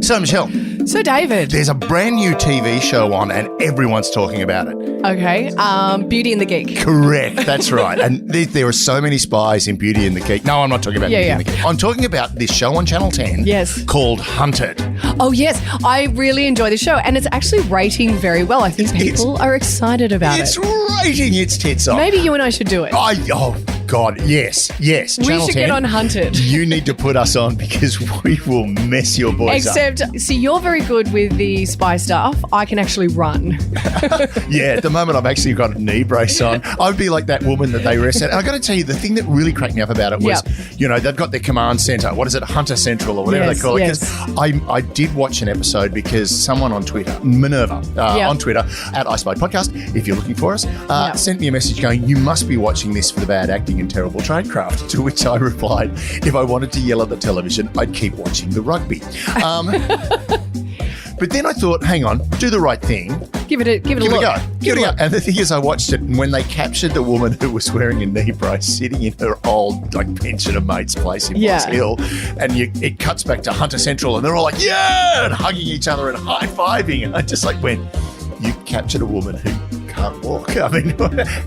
So, Michelle, So, David. there's a brand new TV show on and everyone's talking about it. Okay. Beauty and the Geek. Correct, that's right. And there are so many spies in Beauty and the Geek. No, I'm not talking about Beauty and the Geek. I'm talking about this show on Channel 10 called Hunted. Oh, yes. I really enjoy the show. And it's actually rating very well. I think people are excited about It's it. rating its tits off. Maybe you and I should do it. Oh, God, yes. We Channel should 10, get on Hunted. You need to put us on because we will mess your boys up. Except, see, you're very good with the spy stuff. I can actually run. Yeah, at the moment I've actually got a knee brace on. I'd be like that woman that they arrested. And I've got to tell you, the thing that really cracked me up about it was, they've got their command centre. What is it? Hunter Central or whatever they call it. Because I did watch an episode because someone on Twitter, Minerva, on Twitter, at I Spy Podcast, if you're looking for us, sent me a message going, you must be watching this for the bad acting and terrible tradecraft. To which I replied, if I wanted to yell at the television, I'd keep watching the rugby. But then I thought, hang on, do the right thing. Give it a Give it a go. Give it a go. And the thing is, I watched it, and when they captured the woman who was wearing a knee brace sitting in her old pensioner mate's place in Box Hill, and it cuts back to Hunter Central, and they're all like, yeah, and hugging each other and high-fiving. And I just went, you captured a woman who can't walk. I mean,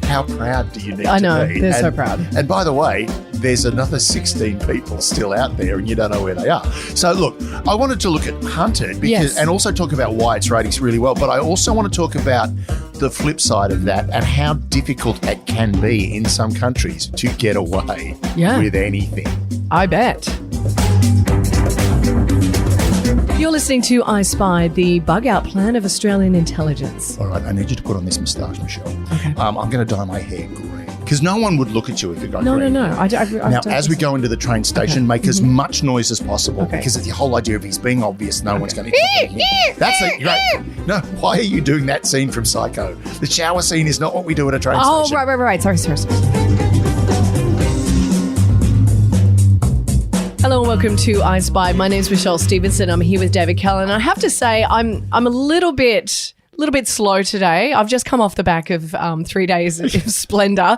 how proud do you need to be? I know, they're so proud. And by the way, there's another 16 people still out there and you don't know where they are. So look, I wanted to look at Hunted and also talk about why its ratings really well, but I also want to talk about the flip side of that and how difficult it can be in some countries to get away with anything. I bet. You're listening to I Spy, the bug-out plan of Australian intelligence. All right, I need you to put on this moustache, Michelle. Okay. I'm going to dye my hair green because no one would look at you if you got green. No. Now, as we go into the train station, make as much noise as possible because the whole idea of he's being obvious, no one's going to... That's it. Right. No, why are you doing that scene from Psycho? The shower scene is not what we do at a train station. Oh, right. Sorry. Hello and welcome to I Spy. My name's Michelle Stevenson. I'm here with David Callan. I have to say I'm a little bit slow today. I've just come off the back of 3 days of splendour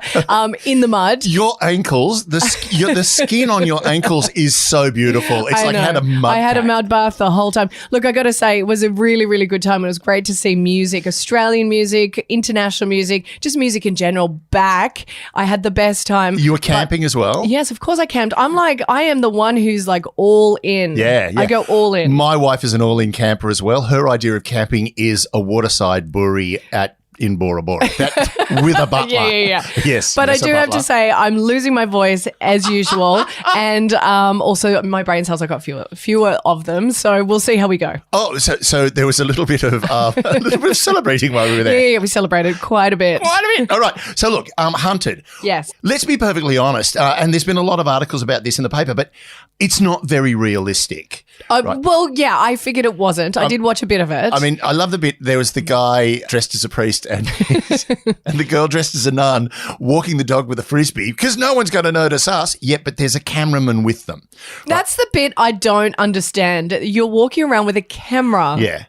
in the mud. Your ankles, the skin on your ankles is so beautiful. It's like I had a mud I had a mud bath the whole time. Look, I got to say, it was a really, really good time. It was great to see music, Australian music, international music, just music in general back. I had the best time. You were camping as well? Yes, of course I camped. I am the one who's like all in. Yeah. I go all in. My wife is an all-in camper as well. Her idea of camping is a waterside buoy in Bora Bora with a butler. Yeah. Yes. But I do have to say I'm losing my voice as usual. And also my brain cells, I got fewer of them. So we'll see how we go. Oh, so there was a little bit of celebrating while we were there. Yeah, we celebrated quite a bit. All right. So look, Hunted. Yes. Let's be perfectly honest. And there's been a lot of articles about this in the paper, but it's not very realistic. Right? Well, yeah, I figured it wasn't. I did watch a bit of it. I mean, I love the bit. There was the guy dressed as a priest and the girl dressed as a nun walking the dog with a frisbee because no one's going to notice us yet, but there's a cameraman with them. That's the bit I don't understand. You're walking around with a camera. Yeah.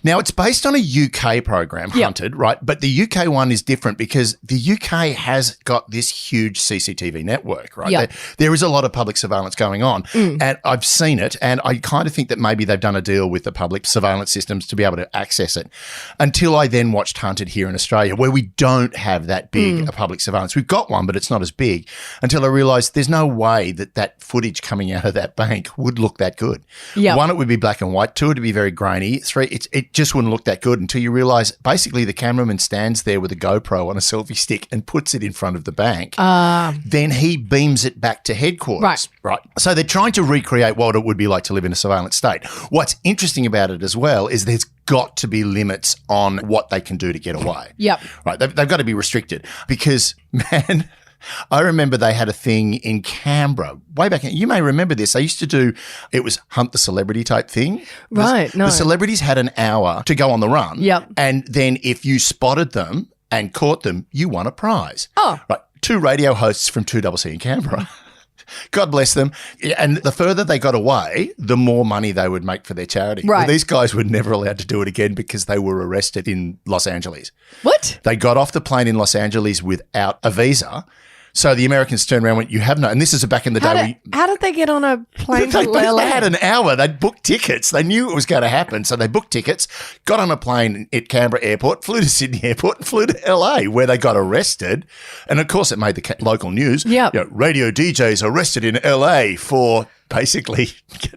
Now, it's based on a UK program, Hunted, right? But the UK one is different because the UK has got this huge CCTV network, right? Yep. There is a lot of public surveillance going on. And I've seen it, and I kind of think that maybe they've done a deal with the public surveillance systems to be able to access it until I then watched Hunted here in Australia, where we don't have that big a public surveillance. We've got one, but it's not as big, until I realised there's no way that footage coming out of that bank would look that good. Yep. One, it would be black and white. Two, it would be very grainy. Three, it just wouldn't look that good until you realise basically the cameraman stands there with a GoPro on a selfie stick and puts it in front of the bank. Then he beams it back to headquarters. Right. So they're trying to recreate what it would be like to live in a surveillance state. What's interesting about it as well is there's got to be limits on what they can do to get away. Yep. Right. They've got to be restricted because, man, I remember they had a thing in Canberra way back. You may remember this. They used to do, it was Hunt the Celebrity type thing. Right, no. The celebrities had an hour to go on the run. Yep. And then if you spotted them and caught them, you won a prize. Oh. Right. 2 radio hosts from 2CC in Canberra. God bless them. And the further they got away, the more money they would make for their charity. Right. Well, these guys were never allowed to do it again because they were arrested in Los Angeles. What? They got off the plane in Los Angeles without a visa. So the Americans turned around and went, you have no, and this is back in the day. How did they get on a plane to LA? They had an hour. They'd booked tickets. They knew it was going to happen. So they booked tickets, got on a plane at Canberra Airport, flew to Sydney Airport, and flew to LA, where they got arrested. And of course, it made the local news. Yeah. Radio DJs arrested in LA for basically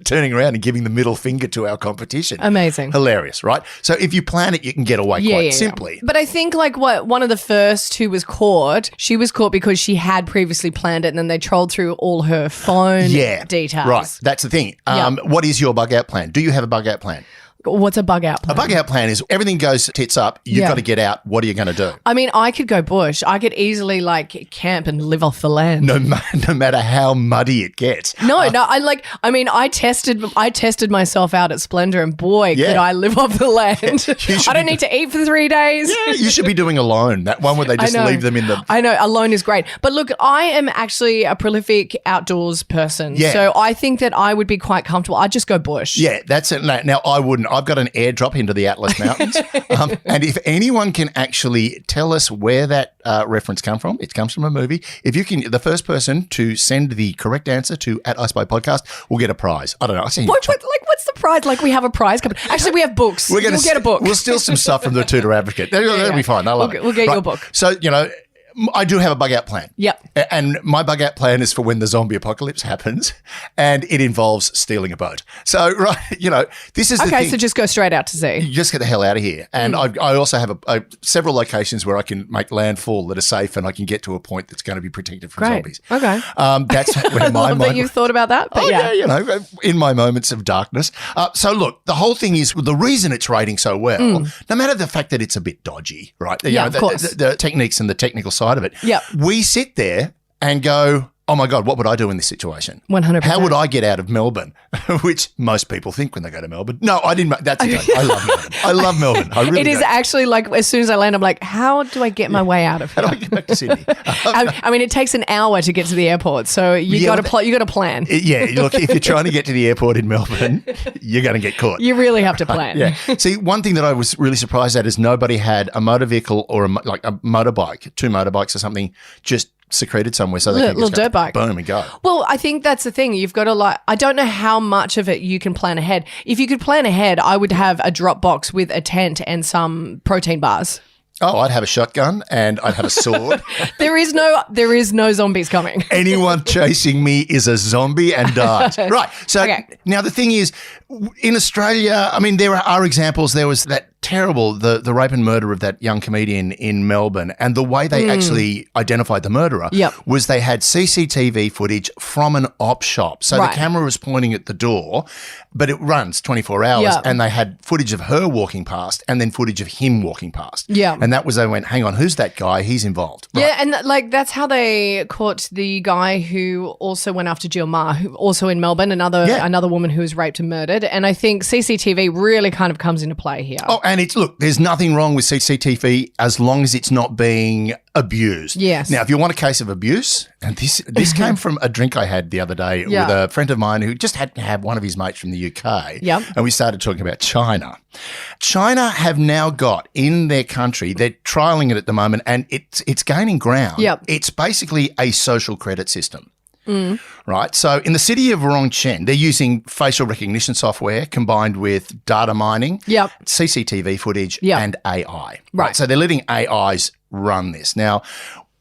turning around and giving the middle finger to our competition. Amazing. Hilarious, right? So if you plan it, you can get away quite simply. Yeah. But I think one of the first who was caught, she was caught because she had previously planned it and then they trolled through all her phone details. Right. That's the thing. What is your bug out plan? Do you have a bug out plan? What's a bug out plan? A bug out plan is everything goes tits up. You've got to get out. What are you going to do? I mean, I could go bush. I could easily camp and live off the land. No matter how muddy it gets. I tested myself out at Splendor and boy, could I live off the land. I don't need to eat for 3 days. Yeah, you should be doing Alone. That one where they just leave them in the... I know. Alone is great. But look, I am actually a prolific outdoors person. Yeah. So I think that I would be quite comfortable. I'd just go bush. Yeah, that's it. Now, I wouldn't. I've got an airdrop into the Atlas Mountains. And if anyone can actually tell us where that reference comes from, it comes from a movie. If you can, the first person to send the correct answer to @iSpy Podcast will get a prize. I don't know. What's the prize? Like we have a prize coming. Actually, we have books. We'll get a book. We'll steal some stuff from the Tudor Advocate. That'll be fine. I love it. We'll get your book. So, I do have a bug out plan. Yep. And my bug out plan is for when the zombie apocalypse happens and it involves stealing a boat. So, this is the thing. Okay, so just go straight out to sea. You just get the hell out of here. And I also have several locations where I can make landfall that are safe and I can get to a point that's going to be protected from zombies. Okay. That's where my mind... that you've thought about that. But in my moments of darkness. So, look, the whole thing is the reason it's rating so well, no matter the fact that it's a bit dodgy, right? Of course. The techniques and the technical side of it. Yep. We sit there and go, oh my God, what would I do in this situation? 100%. How would I get out of Melbourne? Which most people think when they go to Melbourne. No, I didn't. That's a joke. I love Melbourne. I love Melbourne. I really do. It is actually as soon as I land, I'm like, how do I get my way out of here? How do I get back to Sydney? I mean, it takes an hour to get to the airport, so you got to plan. Look, if you're trying to get to the airport in Melbourne, you're going to get caught. You really have to plan. See, one thing that I was really surprised at is nobody had a motor vehicle or a motorbike, 2 motorbikes or something, just secreted somewhere so they can just dirt bike. Boom and go. Well, I think that's the thing. You've got to I don't know how much of it you can plan ahead. If you could plan ahead, I would have a drop box with a tent and some protein bars. Oh, I'd have a shotgun and I'd have a sword. There is no zombies coming. Anyone chasing me is a zombie and dies. Right. So now the thing is, in Australia, I mean, there are examples. There was that terrible, the rape and murder of that young comedian in Melbourne. And the way they actually identified the murderer was they had CCTV footage from an op shop. So the camera was pointing at the door, but it runs 24 hours. And they had footage of her walking past and then footage of him walking past. Yeah. And that was, they went, hang on, who's that guy? He's involved. Right. Yeah, and that's how they caught the guy who also went after Jill Ma, who also in Melbourne, another woman who was raped and murdered. And I think CCTV really kind of comes into play here. Oh, and there's nothing wrong with CCTV as long as it's not being abused. Yes. Now, if you want a case of abuse, and this came from a drink I had the other day with a friend of mine who just had to have one of his mates from the UK. Yep. And we started talking about China. China have now got in their country, they're trialling it at the moment, and it's gaining ground. Yep. It's basically a social credit system. Right. So in the city of Rongchen, they're using facial recognition software combined with data mining, CCTV footage, and AI. Right. So they're letting AIs run this. Now,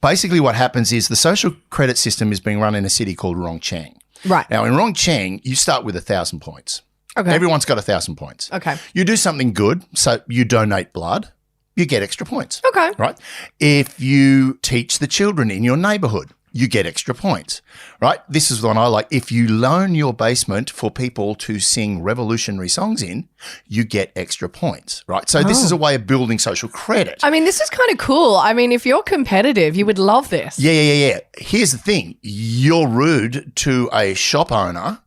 basically what happens is the social credit system is being run in a city called Rongcheng. Right. Now, in Rongcheng, you start with 1,000 points. Okay. Everyone's got 1,000 points. Okay. You do something good, so you donate blood, you get extra points. Okay. Right. If you teach the children in your neighborhood, you get extra points, right? This is the one I like. If you loan your basement for people to sing revolutionary songs in, you get extra points, right? So this is a way of building social credit. I mean, this is kind of cool. I mean, if you're competitive, you would love this. Yeah. Here's the thing. You're rude to a shop owner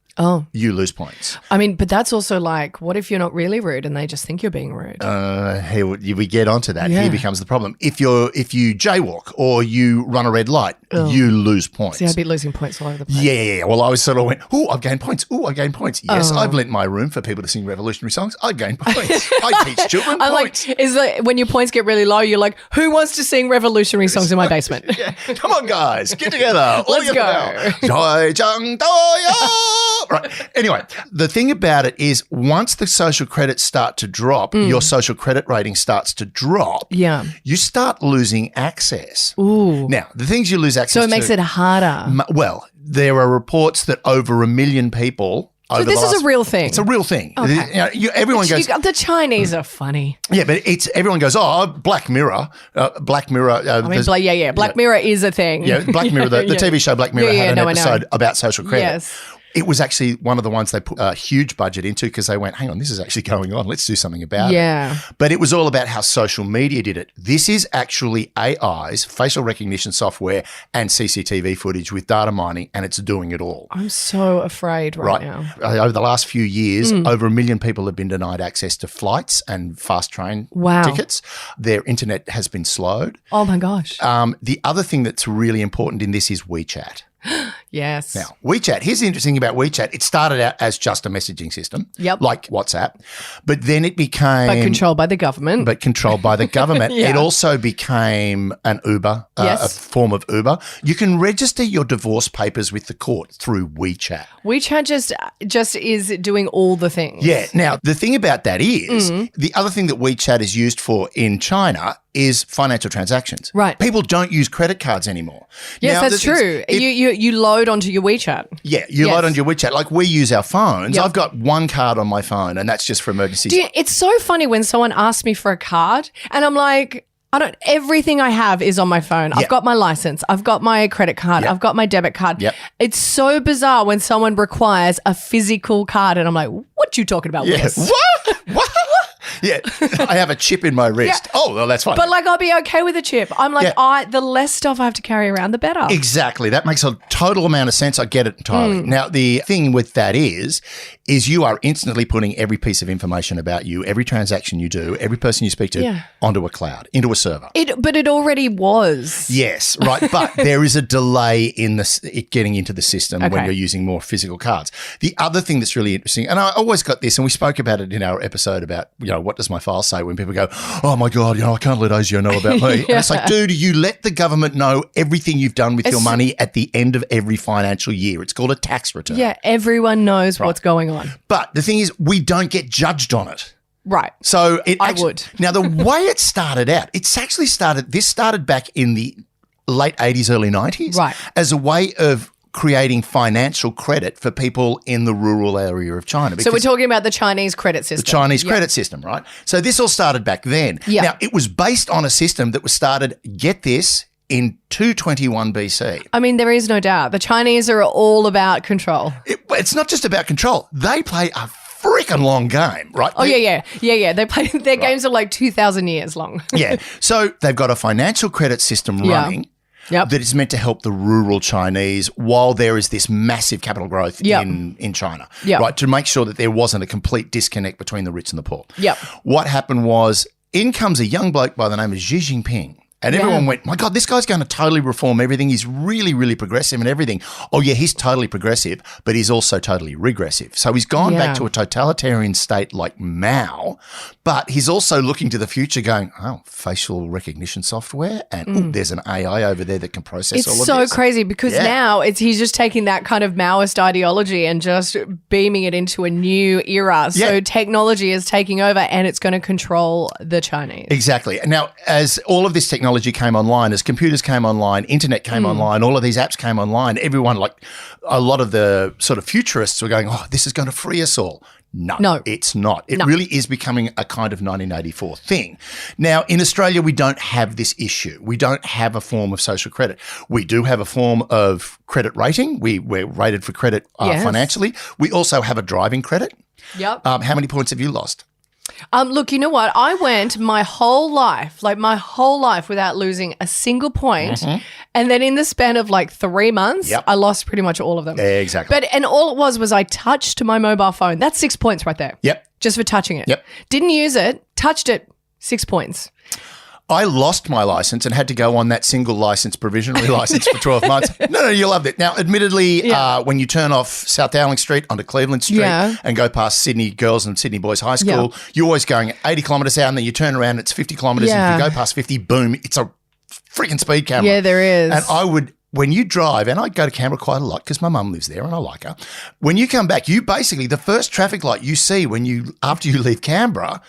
you lose points. I mean, but that's also like, what if you're not really rude and they just think you're being rude? Here we get onto that. Yeah. Here becomes the problem. If you jaywalk or you run a red light, you lose points. See, I'd be losing points all over the place. Yeah. Well, I was sort of went, I've gained points. I've gained points. Yes, I've lent my room for people to sing revolutionary songs. I've gained points. I teach children points. Like, is like when your points get really low, you're like, who wants to sing revolutionary songs in my basement? Yeah. Come on, guys, get together. Let's go. Joy Jung Doya. Right. Anyway, the thing about it is once the social credits start to drop, your social credit rating starts to drop. Yeah. You start losing access. Ooh. Now, the things you lose access to. So it makes it harder. Well, there are reports that over 1 million people. So this is a real thing. It's a real thing. Okay. Everyone goes. The Chinese are funny. Yeah, but everyone goes. Black Mirror. Black Mirror. Black Mirror is a thing. Yeah, Black Mirror. The TV show Black Mirror had an episode about social credit. Yes. It was actually one of the ones they put a huge budget into because they went, hang on, this is actually going on. Let's do something about it. But it was all about how social media did it. This is actually AI's facial recognition software and CCTV footage with data mining, and it's doing it all. I'm so afraid right now. Over the last few years, over 1 million people have been denied access to flights and fast train tickets. Their internet has been slowed. Oh, my gosh. The other thing that's really important in this is WeChat. Yes. Now, WeChat, here's the interesting thing about WeChat. It started out as just a messaging system, like WhatsApp, but then it became... But controlled by the government. It also became an Uber, a form of Uber. You can register your divorce papers with the court through WeChat. WeChat just is doing all the things. Yeah. Now, the thing about that is the other thing that WeChat is used for in China is financial transactions. Right. People don't use credit cards anymore. Yes, now, that's true. You load onto your WeChat. Yeah, you load onto your WeChat. Like we use our phones. I've got one card on my phone and that's just for emergencies. It's so funny when someone asks me for a card and I'm like, everything I have is on my phone. I've got my license. I've got my credit card. I've got my debit card. It's so bizarre when someone requires a physical card and I'm like, what you talking about, Liz? What? Yeah, I have a chip in my wrist. Yeah. Oh, well, that's fine. But like, I'll be okay with a chip. I'm like, the less stuff I have to carry around, the better. Exactly. That makes a total amount of sense. I get it entirely. Now, the thing with that is you are instantly putting every piece of information about you, every transaction you do, every person you speak to onto a cloud, into a server. But it already was. Yes, right. But there is a delay in it getting into the system when you're using more physical cards. The other thing that's really interesting, and I always got this, and we spoke about it in our episode about, what does my file say when people go, oh my God, I can't let ASIO know about me. And it's like, dude, you let the government know everything you've done with your money at the end of every financial year. It's called a tax return. Yeah, everyone knows what's going on. But the thing is, we don't get judged on it. Right. So I would. Now, the way it started out, this started back in the late 80s, early 90s. Right. As a way of creating financial credit for people in the rural area of China. So we're talking about the Chinese credit system. The Chinese credit system, right? So this all started back then. Yeah. Now, it was based on a system that was started, get this, in 221 BC. I mean, there is no doubt. The Chinese are all about control. It's not just about control. They play a freaking long game, right? Oh, yeah. They play their games are like 2,000 years long. Yeah. So they've got a financial credit system running. That is meant to help the rural Chinese while there is this massive capital growth in China, right? To make sure that there wasn't a complete disconnect between the rich and the poor. What happened was in comes a young bloke by the name of Xi Jinping. And everyone went, my God, this guy's going to totally reform everything. He's really, really progressive and everything. Oh, yeah, he's totally progressive, but he's also totally regressive. So he's gone back to a totalitarian state like Mao, but he's also looking to the future going, facial recognition software and there's an AI over there that can process all of this. It's so crazy because now he's just taking that kind of Maoist ideology and just beaming it into a new era. So technology is taking over and it's going to control the Chinese. Exactly. Now, as all of this technology came online, as computers came online, internet came online, all of these apps came online, everyone, like a lot of the sort of futurists were going, oh, this is going to free us all. No, it's not. It really is becoming a kind of 1984 thing. Now, in Australia, we don't have this issue. We don't have a form of social credit. We do have a form of credit rating. We're rated for credit financially. We also have a driving credit. Yep. How many points have you lost? Look, you know what? I went my whole life without losing a single point. And then in the span of like 3 months, I lost pretty much all of them. Exactly. And all it was I touched my mobile phone. That's 6 points right there. Yep. Just for touching it. Yep. Didn't use it, touched it, 6 points. I lost my license and had to go on that single license, provisionally license for 12 months. No, you loved it. Now, admittedly, when you turn off South Dowling Street onto Cleveland Street and go past Sydney Girls and Sydney Boys High School, you're always going 80 kilometres out and then you turn around, it's 50 kilometres. And if you go past 50, boom, it's a freaking speed camera. Yeah, there is. And I would, when you drive, and I go to Canberra quite a lot because my mum lives there and I like her. When you come back, you basically, the first traffic light you see after you leave Canberra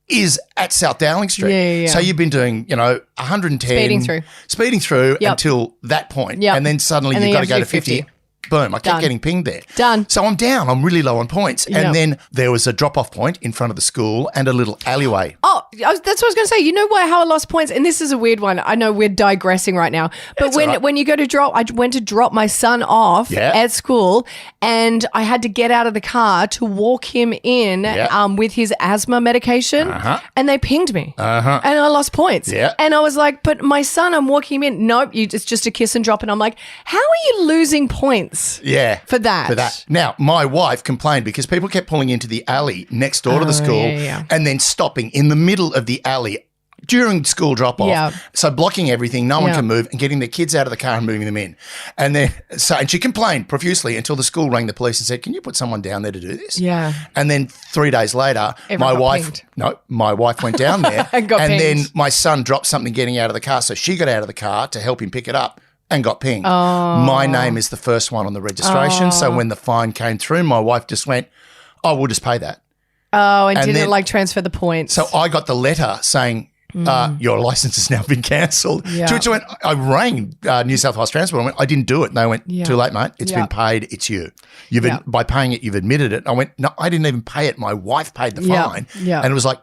is at South Dowling Street. Yeah. So you've been doing, 110. Speeding through until that point. And then suddenly you've got to go to 50. Boom, I kept getting pinged there. Done. So I'm down. I'm really low on points. And then there was a drop-off point in front of the school and a little alleyway. Oh, that's what I was going to say. You know how I lost points? And this is a weird one. I know we're digressing right now. But when you go to drop, I went to drop my son off at school and I had to get out of the car to walk him in with his asthma medication. And they pinged me. And I lost points. And I was like, but my son, I'm walking him in. Nope, it's just a kiss and drop. And I'm like, how are you losing points? For that. Now, my wife complained because people kept pulling into the alley next door to the school and then stopping in the middle of the alley during school drop-off. So blocking everything, no one can move, and getting their kids out of the car and moving them in. And then, and she complained profusely until the school rang the police and said, can you put someone down there to do this? And then 3 days later, my wife went down there and then my son dropped something getting out of the car. So she got out of the car to help him pick it up. And got pinged. My name is the first one on the registration. So when the fine came through, my wife just went, we'll just pay that. And didn't then, transfer the points. So I got the letter saying, your license has now been cancelled. To which I rang New South Wales Transport. I went, I didn't do it. And they went, too late, mate. It's been paid. It's you. By paying it, you've admitted it. I went, no, I didn't even pay it. My wife paid the fine. And it was like,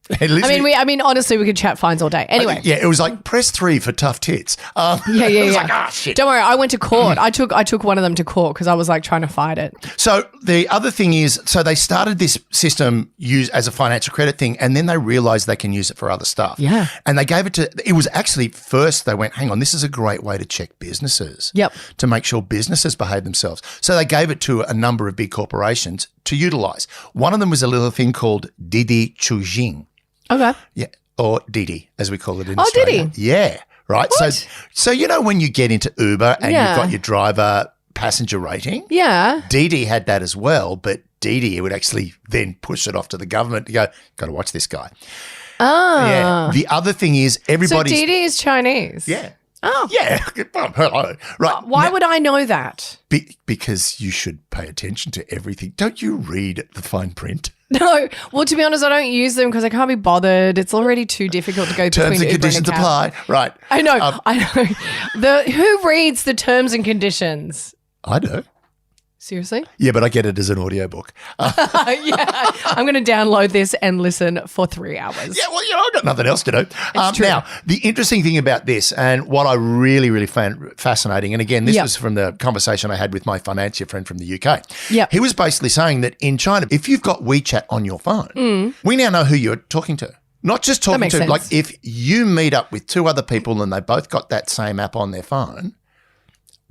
honestly, we could chat fines all day. Anyway. It was like press 3 for tough tits. It was like, shit. Don't worry, I went to court. I took one of them to court because I was like trying to fight it. So the other thing is, they started this system used as a financial credit thing and then they realised they can use it for other stuff. And they gave it was actually first they went, hang on, this is a great way to check businesses. To make sure businesses behave themselves. So they gave it to a number of big corporations to utilise. One of them was a little thing called Didi Chujing. Okay. Yeah, or Didi, as we call it in Australia. Didi. Yeah, right. What? So when you get into Uber and you've got your driver passenger rating, Didi had that as well, but Didi would actually then push it off to the government to go, got to watch this guy. Yeah. The other thing is everybody. So Didi is Chinese. Yeah. Oh. Yeah. Hello. Right. Why would I know that? Because you should pay attention to everything. Don't you read the fine print? No. Well, to be honest, I don't use them because I can't be bothered. It's already too difficult to go between terms and conditions apply. Right. I know. Who reads the terms and conditions? I do. Seriously? Yeah, but I get it as an audiobook. I'm going to download this and listen for 3 hours. Yeah, well, I've got nothing else to do. True. Now, the interesting thing about this and what I really, really found fascinating, and again, this was from the conversation I had with my financier friend from the UK. He was basically saying that in China, if you've got WeChat on your phone, we now know who you're talking to. Not just talking to, like if you meet up with 2 other people and they both got that same app on their phone,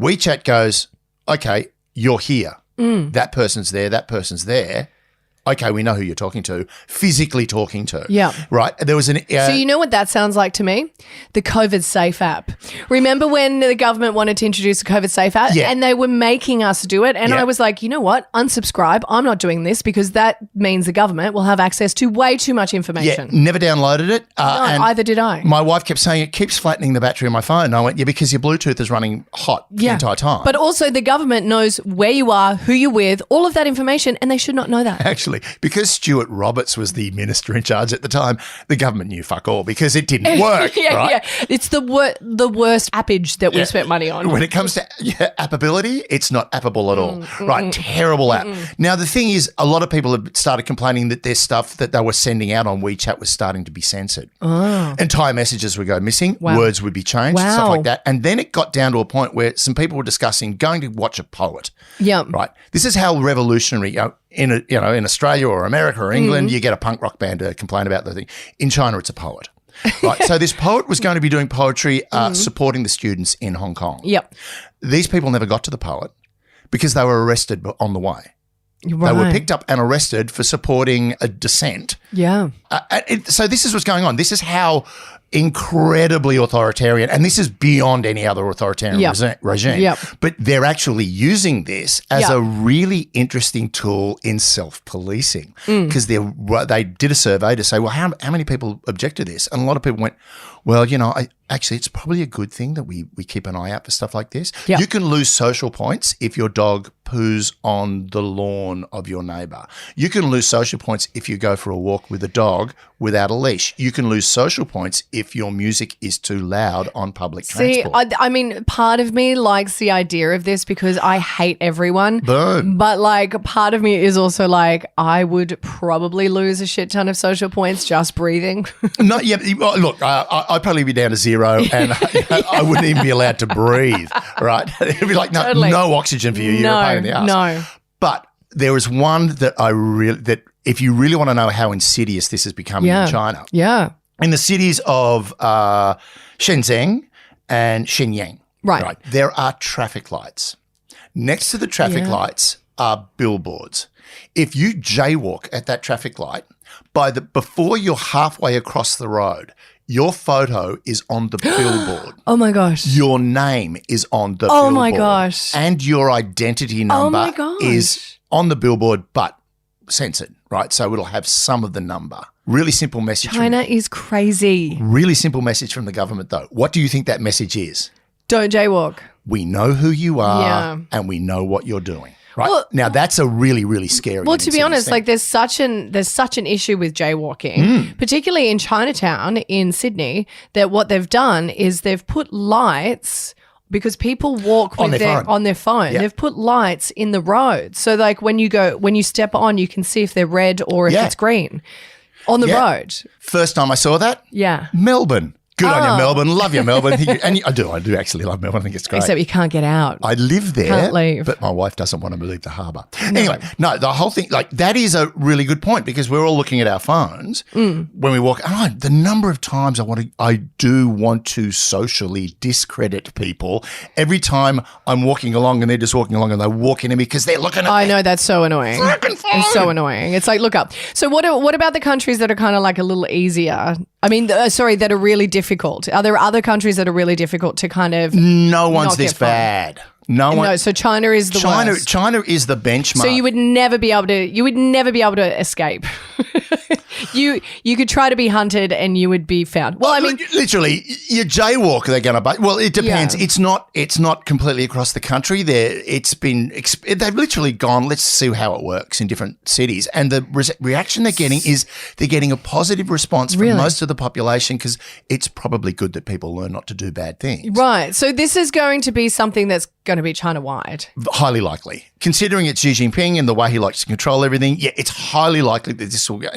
WeChat goes, okay, you're here. That person's there. That person's there. Okay, we know who you're talking to, physically talking to. Yeah. Right? There was an... so you know what that sounds like to me? The COVID Safe app. Remember when the government wanted to introduce a COVID Safe app? Yeah. And they were making us do it. And I was like, you know what? Unsubscribe. I'm not doing this because that means the government will have access to way too much information. Yeah, never downloaded it. No, either did I. My wife kept saying it keeps flattening the battery on my phone. And I went, because your Bluetooth is running hot the entire time. But also the government knows where you are, who you're with, all of that information, and they should not know that. Actually, because Stuart Roberts was the minister in charge at the time, the government knew fuck all because it didn't work. It's the worst appage that we spent money on. When it comes to appability, it's not appable at all. Right, terrible app. Now, the thing is, a lot of people have started complaining that their stuff that they were sending out on WeChat was starting to be censored. Entire messages would go missing, words would be changed, stuff like that. And then it got down to a point where some people were discussing going to watch a poet. Yeah. Right. This is how revolutionary in Australia or America or England, you get a punk rock band to complain about the thing. In China, it's a poet. Right. So this poet was going to be doing poetry supporting the students in Hong Kong. Yep. These people never got to the poet because they were arrested on the way. Right. They were picked up and arrested for supporting a dissent. Yeah. So this is what's going on. This is how incredibly authoritarian, and this is beyond any other authoritarian regime. Yep. But they're actually using this as a really interesting tool in self-policing because they did a survey to say, well, how many people object to this? And a lot of people went, well, actually, it's probably a good thing that we keep an eye out for stuff like this. Yep. You can lose social points if your dog poos on the lawn of your neighbour. You can lose social points if you go for a walk with a dog without a leash. You can lose social points if your music is too loud on public transport. I mean, part of me likes the idea of this because I hate everyone. Boom. But part of me is also I would probably lose a shit ton of social points just breathing. No, yeah. Well, look, I'd probably be down to zero, and I wouldn't even be allowed to breathe. Right? It'd be like no oxygen for you. You're a pain in the ass. No. But there was one that if you really want to know how insidious this is becoming in China. Yeah. In the cities of Shenzhen and Shenyang, right, there are traffic lights. Next to the traffic lights are billboards. If you jaywalk at that traffic light, before you're halfway across the road, your photo is on the billboard. Oh my gosh. Your name is on the billboard. Oh my gosh. And your identity number is on the billboard, but censored, right? So it'll have some of the number. Really simple message. China is crazy. Really simple message from the government, though. What do you think that message is? Don't jaywalk. We know who you are and we know what you're doing. Right. Well, now that's a really, really scary. Well, to be honest, there's such an issue with jaywalking, particularly in Chinatown in Sydney, that what they've done is they've put lights because people walk on their phone. Yeah. They've put lights in the road. So when you step on, you can see if they're red or if it's green on the road. First time I saw that. Yeah. Melbourne. Good on you, Melbourne. Love you, Melbourne. And I do actually love Melbourne. I think it's great. Except you can't get out. I live there, can't leave. but my wife doesn't want to leave the harbour. No. Anyway, no, the whole thing, that is a really good point because we're all looking at our phones when we walk. And the number of times I do want to socially discredit people every time I'm walking along and they're just walking along and they walk into me because they're looking at I know, that's so annoying. Frickin' phone. It's so annoying. It's like, look up. So what about the countries that are kind of like a little easier? I mean, that are really difficult. Are there other countries that are really difficult to kind of No one's this bad. No, so China is the worst. China is the benchmark. So you would never be able to escape. You could try to be hunted and you would be found. Well, I mean, literally, you jaywalk, they're going to bite. Well, it depends. Yeah. It's not completely across the country. They've literally gone, let's see how it works in different cities. And the reaction they're getting is they're getting a positive response from most of the population because it's probably good that people learn not to do bad things. Right. So this is going to be something that's going to be China-wide. Highly likely. Considering it's Xi Jinping and the way he likes to control everything, it's highly likely that this will go,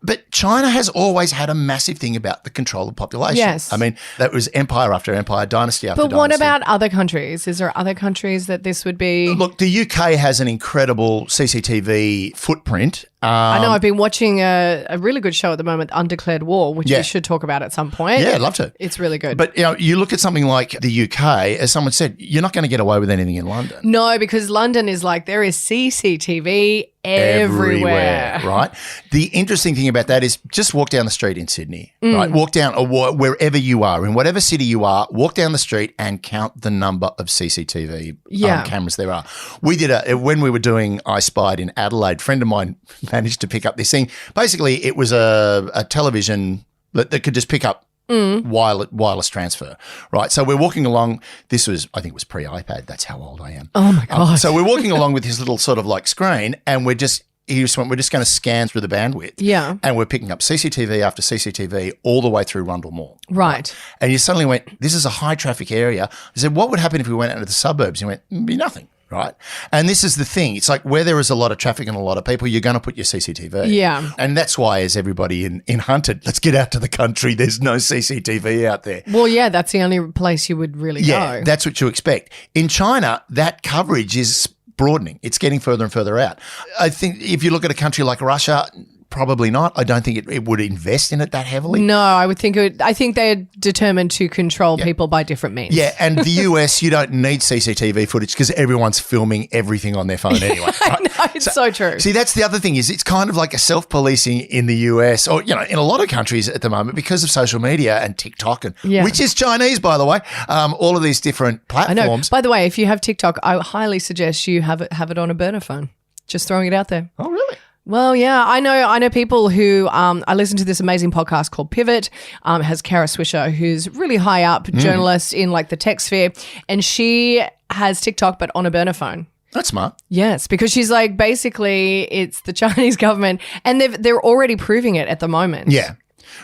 But China has always had a massive thing about the control of population. Yes. I mean, that was empire after empire, dynasty after dynasty. But what about other countries? Is there other countries that this would be? Look, the UK has an incredible CCTV footprint. I know. I've been watching a really good show at the moment, Undeclared War, which we should talk about at some point. Yeah, I'd love to. It's really good. But you look at something like the UK, as someone said, you're not going to get away with anything in London. No, because London is there is CCTV everywhere. Right? The interesting thing about that is just walk down the street in Sydney, right? Walk down or wherever you are, in whatever city you are, walk down the street and count the number of CCTV cameras there are. We did when we were doing I Spied in Adelaide, a friend of mine managed to pick up this thing. Basically, it was a television that could just pick up wireless transfer, right? So we're walking along. I think it was pre-iPad. That's how old I am. Oh my God. So we're walking along with his little sort of screen and we're just going to scan through the bandwidth. Yeah. And we're picking up CCTV after CCTV all the way through Rundle Mall. Right. And you suddenly went, this is a high traffic area. I said, what would happen if we went out into the suburbs? He went, be nothing. Right. And this is the thing. It's where there is a lot of traffic and a lot of people, you're going to put your CCTV. Yeah. And that's why, as everybody in Hunted, let's get out to the country. There's no CCTV out there. Well, yeah, that's the only place you would really go. Yeah, that's what you expect. In China, that coverage is broadening. It's getting further and further out. I think if you look at a country like Russia, probably not. I don't think it would invest in it that heavily. No, I would think I think they're determined to control people by different means. Yeah, and the US, you don't need CCTV footage because everyone's filming everything on their phone anyway. Right? No, it's so true. See, that's the other thing is it's kind of like a self-policing in the US or, in a lot of countries at the moment because of social media and TikTok, which is Chinese, by the way, all of these different platforms. I know. By the way, if you have TikTok, I highly suggest you have it on a burner phone. Just throwing it out there. Oh, really? Well, yeah, I know people who I listen to this amazing podcast called Pivot. Has Kara Swisher, who's really high up journalist in like the tech sphere, and she has TikTok but on a burner phone. That's smart. Yes, because she's like basically it's the Chinese government, and they're already proving it at the moment. Yeah.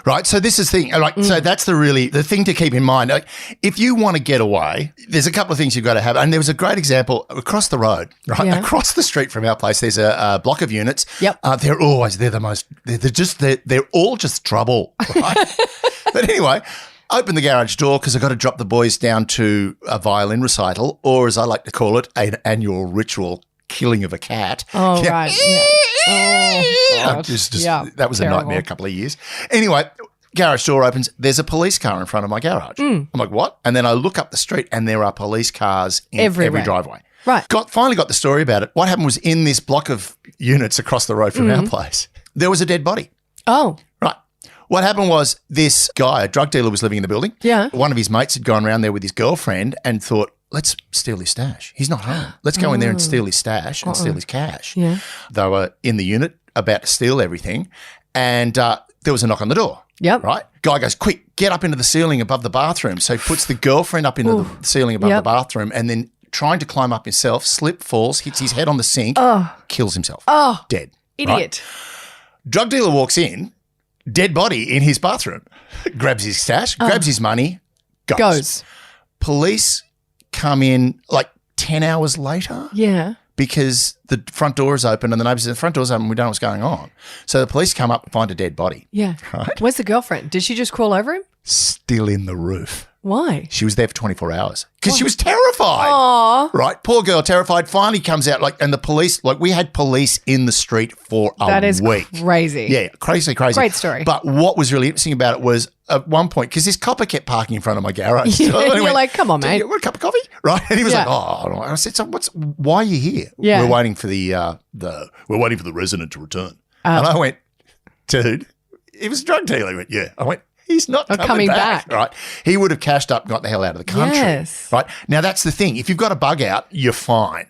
Right. So this is the thing. Like, so that's the thing to keep in mind. Like, if you want to get away, there's a couple of things you've got to have. And there was a great example across the road, right? Yeah. Across the street from our place, there's a block of units. Yep. They're all just trouble, right? But anyway, open the garage door because I've got to drop the boys down to a violin recital, or as I like to call it, an annual ritual killing of a cat. Oh, right. Yeah. Oh, that was terrible. A nightmare a couple of years. Anyway, garage door opens. There's a police car in front of my garage. I'm like, what? And then I look up the street and there are police cars in every driveway. Right. Finally got the story about it. What happened was in this block of units across the road from our place, there was a dead body. Oh. Right. What happened was this guy, a drug dealer, was living in the building. Yeah. One of his mates had gone around there with his girlfriend and thought, let's steal his stash. He's not home. Let's go in there and steal his stash and steal his cash. Yeah. They were in the unit about to steal everything, and there was a knock on the door. Yep. Right? Guy goes, quick, get up into the ceiling above the bathroom. So he puts the girlfriend up into the ceiling above the bathroom, and then trying to climb up himself, falls, hits his head on the sink, kills himself. Oh. Dead. Idiot. Right? Drug dealer walks in, dead body in his bathroom, grabs his stash, grabs his money, goes. Police come in like 10 hours later. Yeah. Because the front door is open and the neighbours said, the front door's open, we don't know what's going on. So the police come up and find a dead body. Yeah. Right? Where's the girlfriend? Did she just crawl over him? Still in the roof. Why? She was there for 24 hours because she was terrified. Aww. Right? Poor girl, terrified, finally comes out and the police, we had police in the street for a week. That is crazy. Yeah, crazy. Great story. But what was really interesting about it was at one point, because this copper kept parking in front of my garage. Yeah, so you're like, come on, mate. You want a cup of coffee? Right? And he was like, oh, and I said, so why are you here? Yeah. We're waiting for we're waiting for the resident to return. And I went, dude, he was a drug dealer. He went, yeah. I went, he's not coming back. Right? He would have cashed up and got the hell out of the country. Yes. Right? Now, that's the thing. If you've got a bug out, you're fine.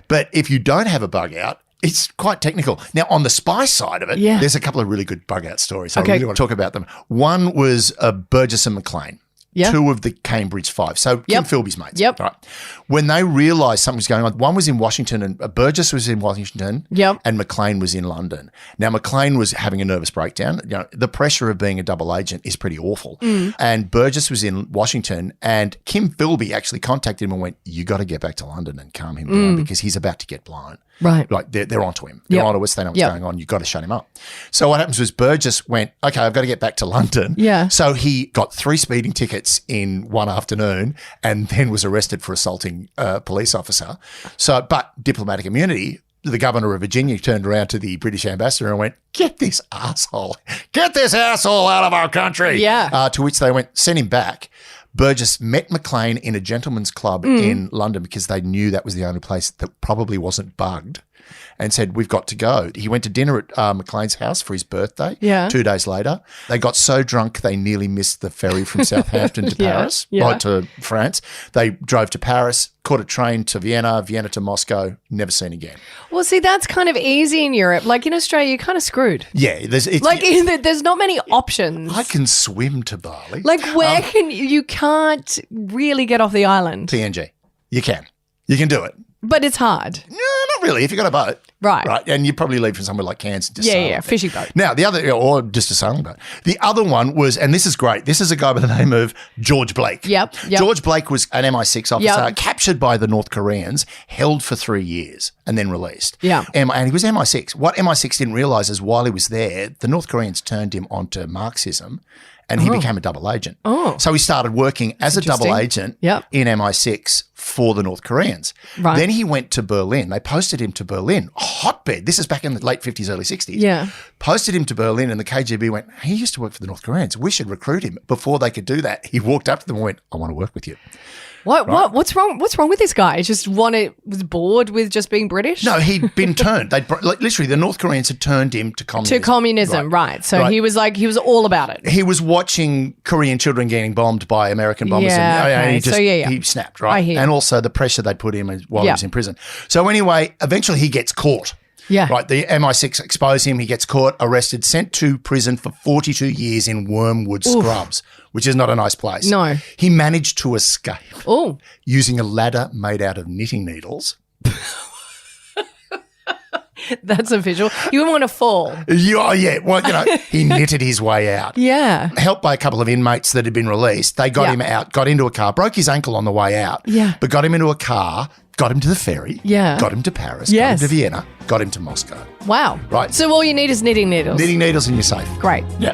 But if you don't have a bug out, it's quite technical. Now, on the spy side of it, there's a couple of really good bug out stories. So I really want to talk about them. One was Burgess and McLean. Yep. Two of the Cambridge Five. So Kim Philby's mates. Yep. Right. When they realised something was going on, one was in Washington and Burgess was in Washington. Yep. And McLean was in London. Now, McLean was having a nervous breakdown. The pressure of being a double agent is pretty awful. And Burgess was in Washington and Kim Philby actually contacted him and went, you got to get back to London and calm him down because he's about to get blown. Right. Like they're onto him. They're onto us. They know what's going on. You've got to shut him up. So what happens was Burgess went, okay, I've got to get back to London. Yeah. So he got 3 speeding tickets in one afternoon and then was arrested for assaulting a police officer. So, but diplomatic immunity, the governor of Virginia turned around to the British ambassador and went, get this asshole out of our country. Yeah. To which they went, send him back. Burgess met McLean in a gentleman's club in London because they knew that was the only place that probably wasn't bugged and said, we've got to go. He went to dinner at McLean's house for his birthday 2 days later. They got so drunk they nearly missed the ferry from Southampton to Paris, right to France. They drove to Paris, caught a train to Vienna to Moscow, never seen again. Well, see, that's kind of easy in Europe. Like in Australia, you're kind of screwed. Yeah. There's not many options. I can swim to Bali. Like where you can't really get off the island. PNG. You can do it. But it's hard. No, not really. If you got a boat. Right. Right. And you probably leave from somewhere like Cairns to sail. Yeah, fishing boat. Now, the other, or just a sailing boat. The other one was, and this is great, this is a guy by the name of George Blake. Yep. George Blake was an MI6 officer captured by the North Koreans, held for 3 years and then released. Yeah. And he was MI6. What MI6 didn't realise is while he was there, the North Koreans turned him onto Marxism and he became a double agent. Oh. So he started working as a double agent Yep. in MI6 for the North Koreans. Right. Then he went to Berlin. They posted him to Berlin, a hotbed. This is back in the late 50s, early 60s. Yeah. Posted him to Berlin and the KGB went, he used to work for the North Koreans. We should recruit him. Before they could do that, he walked up to them and went, I want to work with you. What's wrong? What's wrong with this guy? He just was bored with just being British? No, he'd been turned. Literally, the North Koreans had turned him to communism. To communism, right. So he was all about it. He was watching Korean children getting bombed by American bombers. Yeah, and he just so he snapped, right? I hear. And also the pressure they put him while he was in prison. So anyway, eventually he gets caught. Yeah. Right. The MI6 expose him. He gets caught, arrested, sent to prison for 42 years in Wormwood Scrubs, which is not a nice place. No. He managed to escape Oh. using a ladder made out of knitting needles. That's a visual. You wouldn't want to fall. Well, he knitted his way out. Yeah. Helped by a couple of inmates that had been released. They got him out, got into a car, broke his ankle on the way out, but got him into a car, got him to the ferry, got him to Paris, got him to Vienna, got him to Moscow. Wow. Right. So all you need is knitting needles. Knitting needles and you're safe. Great. Yeah.